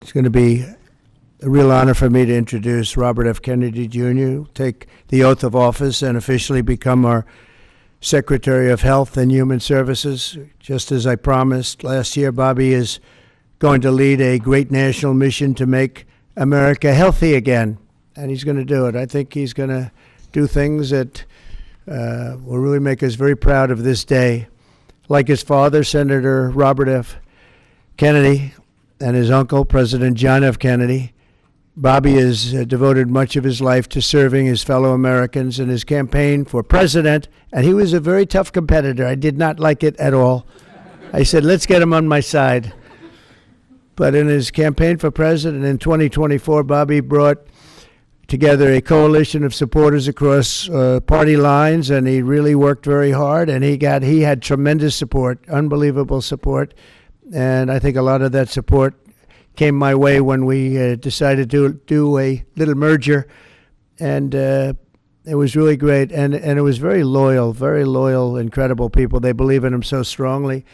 It's going to be a real honor for me to introduce Robert F. Kennedy Jr., take the oath of office and officially become our Secretary of Health and Human Services. Just as I promised last year, Bobby is going to lead a great national mission to make America healthy again, and he's going to do it. I think he's going to do things that will really make us very proud of this day. Like his father, Senator Robert F. Kennedy, and his uncle, President John F. Kennedy, Bobby has devoted much of his life to serving his fellow Americans in his campaign for president, and he was a very tough competitor. I did not like it at all. I said, let's get him on my side. But in his campaign for president in 2024, Bobby brought together a coalition of supporters across party lines, and he really worked very hard, and he had tremendous support, unbelievable support, and I think a lot of that support came my way when we decided to do a little merger, and it was really great, and it was very loyal, incredible people. They believe in him so strongly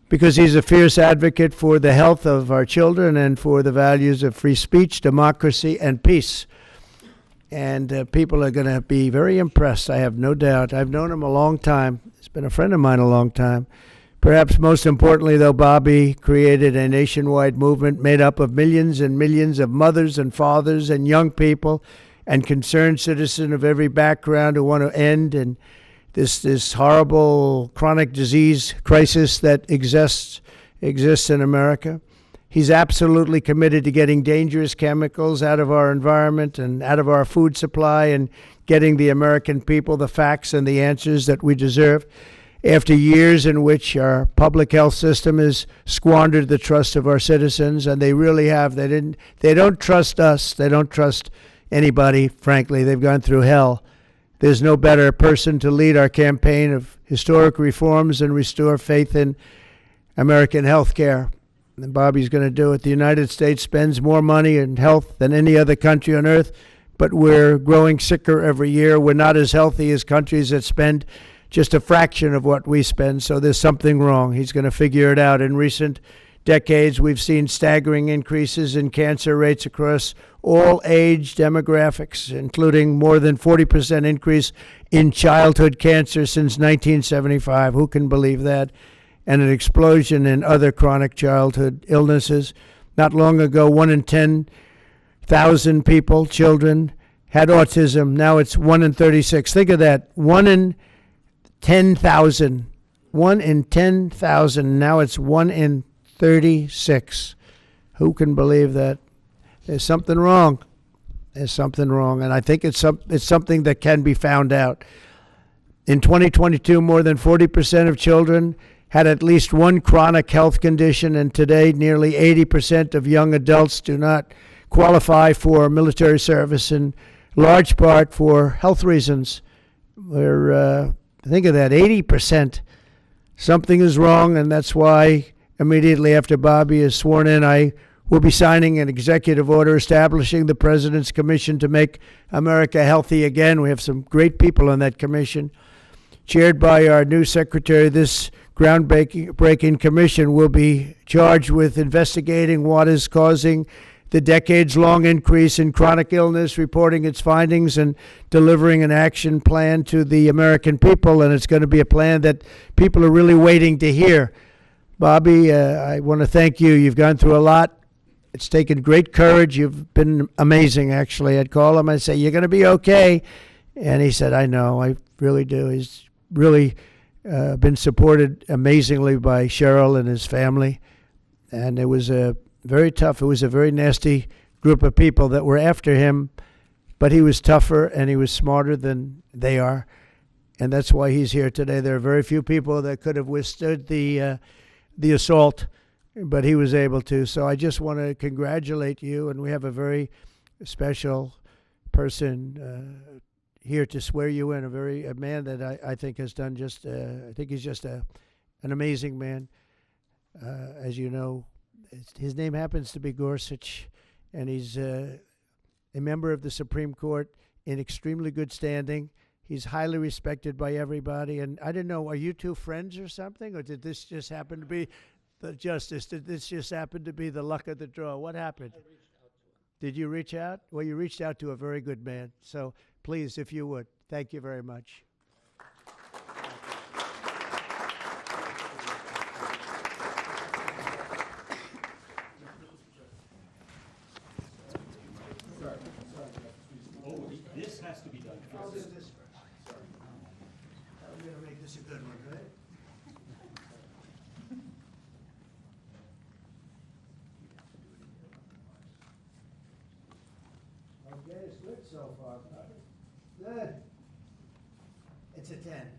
because he's a fierce advocate for the health of our children and for the values of free speech, democracy, and peace. And people are going to be very impressed, I have no doubt. I've known him a long time. He's been a friend of mine a long time. Perhaps most importantly, though, Bobby created a nationwide movement made up of millions and millions of mothers and fathers and young people and concerned citizens of every background who want to end and this horrible chronic disease crisis that exists in America. He's absolutely committed to getting dangerous chemicals out of our environment and out of our food supply and getting the American people the facts and the answers that we deserve. After years in which our public health system has squandered the trust of our citizens, and they really have. They don't trust us. They don't trust anybody, frankly. They've gone through hell. There's no better person to lead our campaign of historic reforms and restore faith in American health care. And Bobby's going to do it. The United States spends more money in health than any other country on earth, but we're growing sicker every year. We're not as healthy as countries that spend just a fraction of what we spend, so there's something wrong. He's going to figure it out. In recent decades, we've seen staggering increases in cancer rates across all age demographics, including more than 40% increase in childhood cancer since 1975. Who can believe that? And an explosion in other chronic childhood illnesses. Not long ago, 1 in 10,000 people, children, had autism. Now it's 1 in 36. Think of that. 1 in 10,000. 1 in 10,000. Now it's 1 in 36. Who can believe that? There's something wrong. There's something wrong. And I think it's something that can be found out. In 2022, more than 40% of children had at least one chronic health condition, and today nearly 80% of young adults do not qualify for military service, in large part for health reasons. Think of that, 80%. Something is wrong, and that's why immediately after Bobby is sworn in, I will be signing an executive order establishing the President's Commission to make America healthy again. We have some great people on that commission. Chaired by our new secretary, this groundbreaking commission will be charged with investigating what is causing the decades-long increase in chronic illness, reporting its findings, and delivering an action plan to the American people. And it's going to be a plan that people are really waiting to hear. Bobby, I want to thank you. You've gone through a lot. It's taken great courage. You've been amazing, actually. I'd call him. I'd say, you're going to be okay. And he said, I know. I really do. He's really been supported amazingly by Cheryl and his family. And it was very tough. It was a very nasty group of people that were after him, but he was tougher and he was smarter than they are, and that's why he's here today. There are very few people that could have withstood the assault, but he was able to. So I just want to congratulate you, and we have a very special person here to swear you in, a man that I think has done just, I think he's just an amazing man. As you know, his name happens to be Gorsuch, and he's a member of the Supreme Court in extremely good standing. He's highly respected by everybody. And I didn't know, are you two friends or something? Or did this just happen to be the justice. Did this just happen to be the luck of the draw? What happened? I reached out to him. Did you reach out? Well, you reached out to a very good man. So please, if you would, thank you very much. Oh, this has to be done I'll do first. this first. Sorry. I'm going to make this a good one, right? Okay, it's good so far. Good. It's a 10.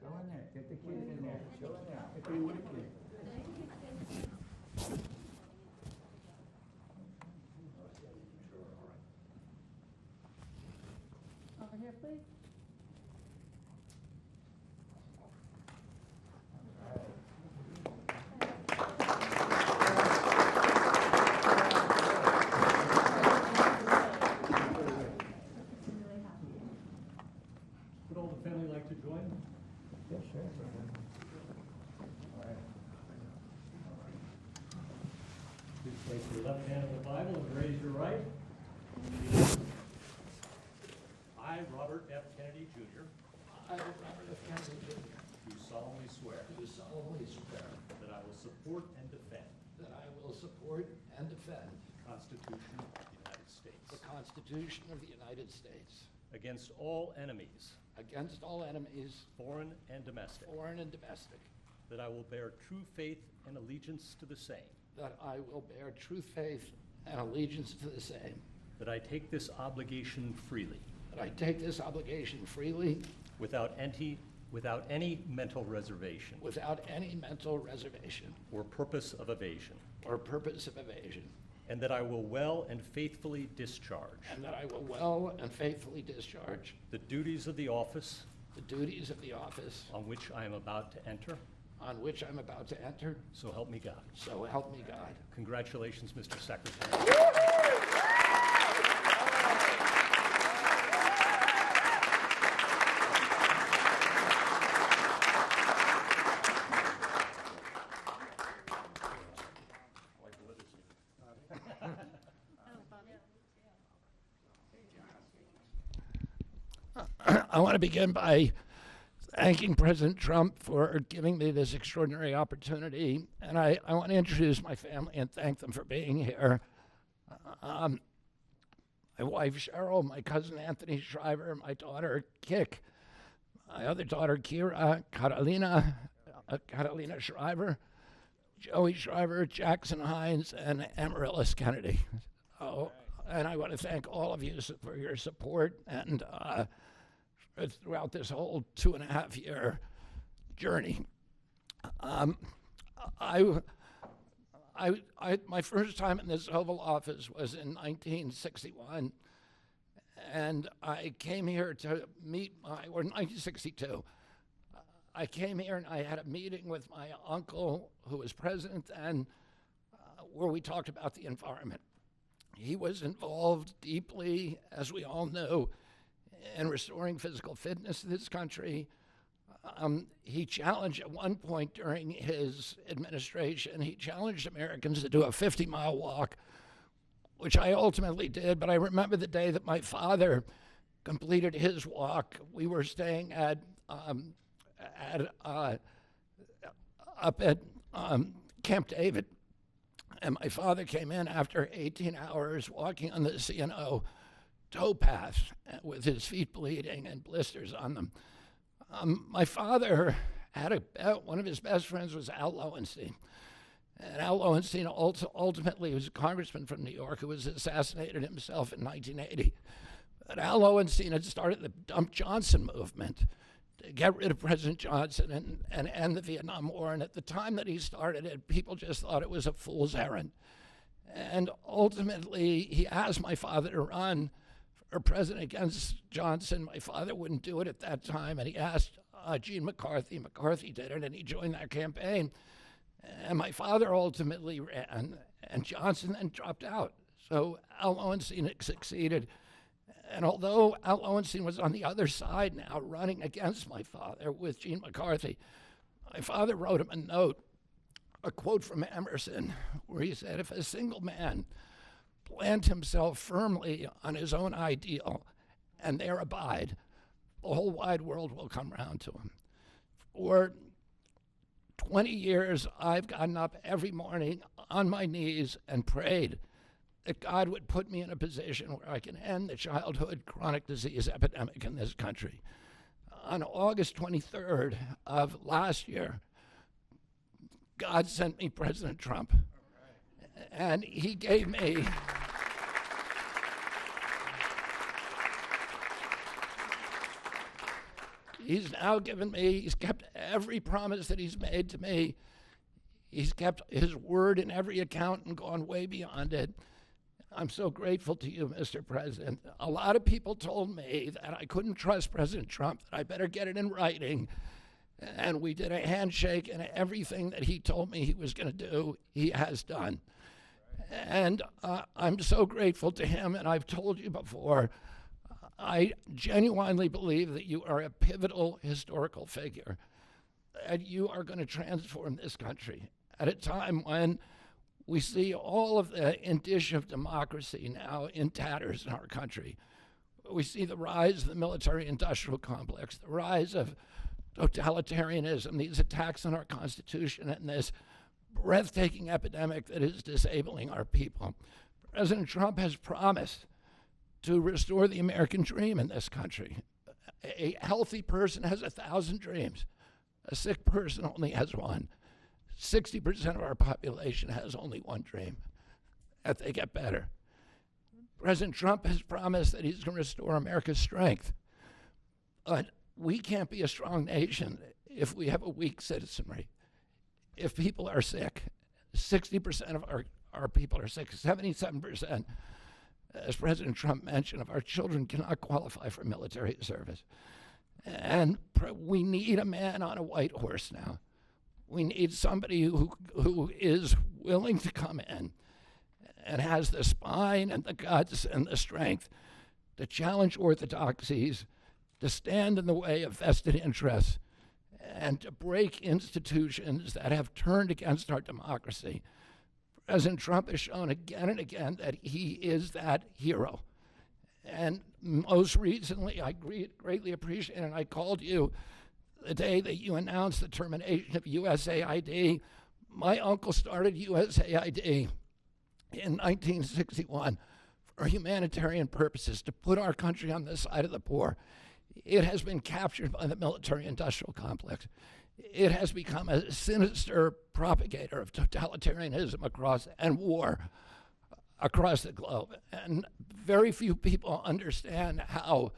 Go in there, get the kid in there, show him out, if you would, kid. Over here, please. Would all the family like to join? Yeah, sure. Please place your left hand on the Bible and raise your right. I, Robert F. Kennedy, Jr., I, Robert F. Kennedy Jr., do solemnly swear do solemnly swear that I will support and defend that I will support and defend the Constitution of the United States the Constitution of the United States against all enemies, against all enemies, foreign and domestic, foreign and domestic, that I will bear true faith and allegiance to the same, that I will bear true faith and allegiance to the same, that I take this obligation freely, that I take this obligation freely without any mental reservation without any mental reservation or purpose of evasion, or purpose of evasion, and that I will well and faithfully discharge and that I will well and faithfully discharge the duties of the office the duties of the office on which I am about to enter. on which I'm about to enter. So help me God. So help me God. Congratulations, Mr. Secretary. I want to begin by thanking President Trump for giving me this extraordinary opportunity. And I want to introduce my family and thank them for being here. My wife, Cheryl, my cousin, Anthony Shriver, my daughter, Kik, my other daughter, Kira, Catalina Shriver, Joey Shriver, Jackson Hines, and Amaryllis Kennedy. And I want to thank all of you for your support and throughout this whole 2.5-year journey. My first time in this Oval Office was in 1961, and I came here to meet or 1962. I came here and I had a meeting with my uncle, who was president then, where we talked about the environment. He was involved deeply, as we all know, in restoring physical fitness in this country. He challenged at one point during his administration, he challenged Americans to do a 50-mile walk, which I ultimately did. But I remember the day that my father completed his walk. We were staying up at Camp David. And my father came in after 18 hours walking on the C&O towpath with his feet bleeding and blisters on them. My father had one of his best friends was Al Lowenstein. And Al Lowenstein ultimately was a congressman from New York who was assassinated himself in 1980. But Al Lowenstein had started the Dump Johnson movement to get rid of President Johnson and end the Vietnam War. And at the time that he started it, people just thought it was a fool's errand. And ultimately, he asked my father to run for president against Johnson. My father wouldn't do it at that time, and he asked Gene McCarthy. McCarthy did it, and he joined that campaign. And my father ultimately ran, and Johnson then dropped out. So Al Lowenstein succeeded. And although Al Lowenstein was on the other side now, running against my father with Gene McCarthy, my father wrote him a note, a quote from Emerson, where he said, "If a single man plant himself firmly on his own ideal and there abide, the whole wide world will come round to him." For 20 years, I've gotten up every morning on my knees and prayed that God would put me in a position where I can end the childhood chronic disease epidemic in this country. On August 23rd of last year, God sent me President Trump. And he gave me he's now given me, he's kept every promise that he's made to me. He's kept his word in every account and gone way beyond it. I'm so grateful to you, Mr. President. A lot of people told me that I couldn't trust President Trump, that I better get it in writing. And we did a handshake, and everything that he told me he was going to do, he has done. And I'm so grateful to him, and I've told you before, I genuinely believe that you are a pivotal historical figure, that you are going to transform this country at a time when we see all of the indicia of democracy now in tatters in our country. We see the rise of the military-industrial complex, the rise of totalitarianism, these attacks on our Constitution, and this breathtaking epidemic that is disabling our people. President Trump has promised to restore the American dream in this country. A healthy person has 1,000 dreams. A sick person only has one. 60% of our population has only one dream, that they get better. President Trump has promised that he's going to restore America's strength. But we can't be a strong nation if we have a weak citizenry. If people are sick, 60% of our people are sick, 77%, as President Trump mentioned, of our children cannot qualify for military service. And we need a man on a white horse now. We need somebody who is willing to come in and has the spine and the guts and the strength to challenge orthodoxies, to stand in the way of vested interests, and to break institutions that have turned against our democracy. President Trump has shown again and again that he is that hero. And most recently, I greatly appreciate it, and I called you the day that you announced the termination of USAID. My uncle started USAID in 1961 for humanitarian purposes, to put our country on the side of the poor. It has been captured by the military-industrial complex. It has become a sinister propagator of totalitarianism and war across the globe. And very few people understand how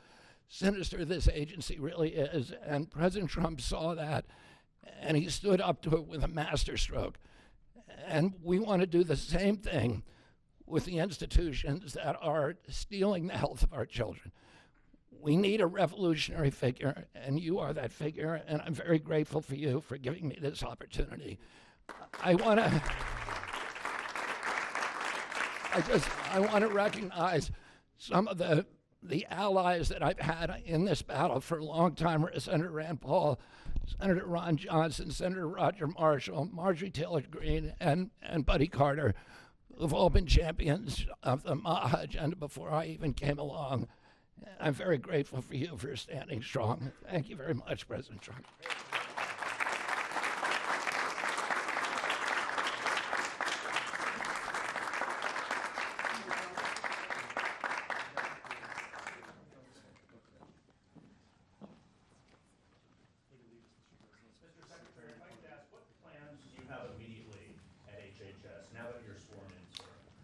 sinister this agency really is. And President Trump saw that, and he stood up to it with a masterstroke. And we want to do the same thing with the institutions that are stealing the health of our children. We need a revolutionary figure, and you are that figure, and I'm very grateful for you for giving me this opportunity. I want to recognize some of the allies that I've had in this battle for a long time: Senator Rand Paul, Senator Ron Johnson, Senator Roger Marshall, Marjorie Taylor Greene, and Buddy Carter, who've all been champions of the MAHA agenda before I even came along. I'm very grateful for you for standing strong. Thank you very much, President Trump.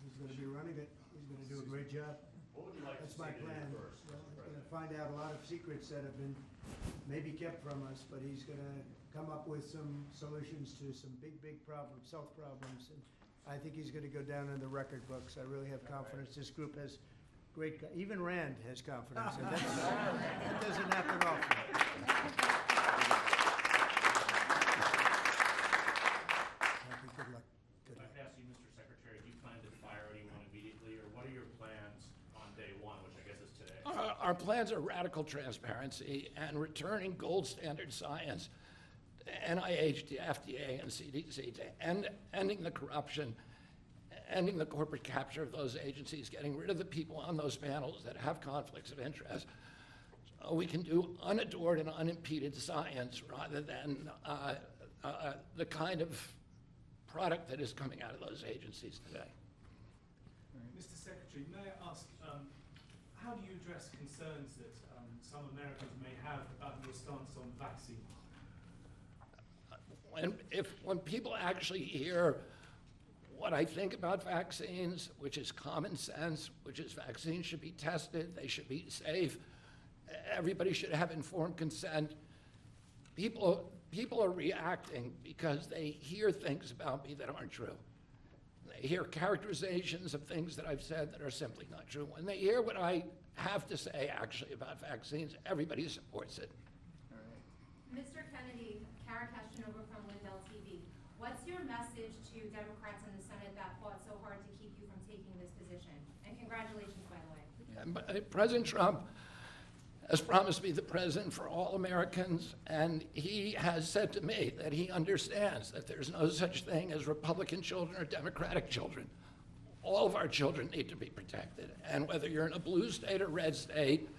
He's going to be running it. He's going to do a great job. What would you like That's to my see plan. first? He's going to find out a lot of secrets that have been maybe kept from us, but he's going to come up with some solutions to some big problems, health problems, and I think he's going to go down in the record books. I really have confidence. This group has great, even Rand has confidence, and that doesn't happen often. Thank you. Good luck. Good If luck. I could ask you, Mr. Secretary, do you plan to fire anyone immediately, or what are your plans on day one, which I guess is today? Our plans are radical transparency and returning gold standard science to NIH, to FDA, and CDC, to ending the corruption, ending the corporate capture of those agencies, getting rid of the people on those panels that have conflicts of interest, so we can do unadored and unimpeded science rather than the kind of product that is coming out of those agencies today. Mr. Secretary, may I ask, how do you address concerns that some Americans may have about your stance on vaccines? When people actually hear what I think about vaccines, which is common sense, which is vaccines should be tested, they should be safe, everybody should have informed consent, people are reacting because they hear things about me that aren't true. They hear characterizations of things that I've said that are simply not true. When they hear what I have to say actually about vaccines, everybody supports it. Mr. Kennedy, Kara Keshenova from Lindell TV. What's your message to Democrats in the Senate that fought so hard to keep you from taking this position? And congratulations, by the way. And President Trump has promised to be the president for all Americans, and he has said to me that he understands that there's no such thing as Republican children or Democratic children. All of our children need to be protected, and whether you're in a blue state or red state,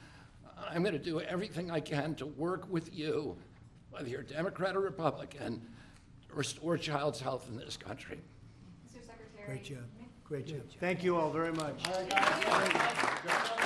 I'm going to do everything I can to work with you, whether you're Democrat or Republican, to restore child's health in this country. Mr. Secretary. Great job. Great job. Thank you all very much. Thank you.